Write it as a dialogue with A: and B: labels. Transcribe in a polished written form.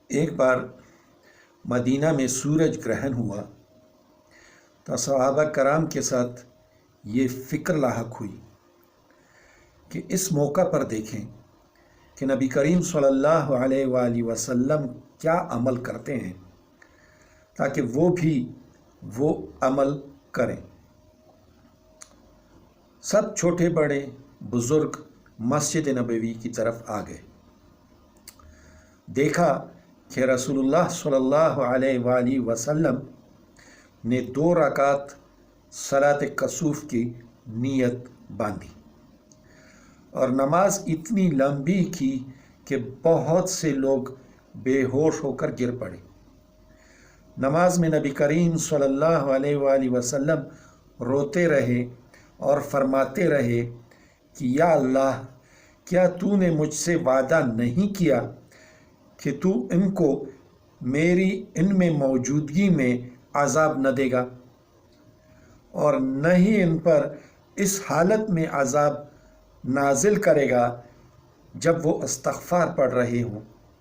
A: ایک بار مدینہ میں سورج گرہن ہوا تو صحابہ کرام کے ساتھ یہ فکر لاحق ہوئی کہ اس موقع پر دیکھیں کہ نبی کریم صلی اللہ علیہ وآلہ وسلم کیا عمل کرتے ہیں تاکہ وہ بھی وہ عمل کریں۔ سب چھوٹے بڑے بزرگ مسجد نبوی کی طرف آ گئے۔ دیکھا کہ رسول اللہ صلی اللہ علیہ وآلہ وسلم نے 2 رکعت صلاۃ کسوف کی نیت باندھی اور نماز اتنی لمبی کی کہ بہت سے لوگ بے ہوش ہو کر گر پڑے۔ نماز میں نبی کریم صلی اللہ علیہ وآلہ وسلم روتے رہے اور فرماتے رہے کہ یا اللہ، کیا تو نے مجھ سے وعدہ نہیں کیا کہ تو ان کو میری ان میں موجودگی میں عذاب نہ دے گا اور نہ ہی ان پر اس حالت میں عذاب نازل کرے گا جب وہ استغفار پڑھ رہے ہوں۔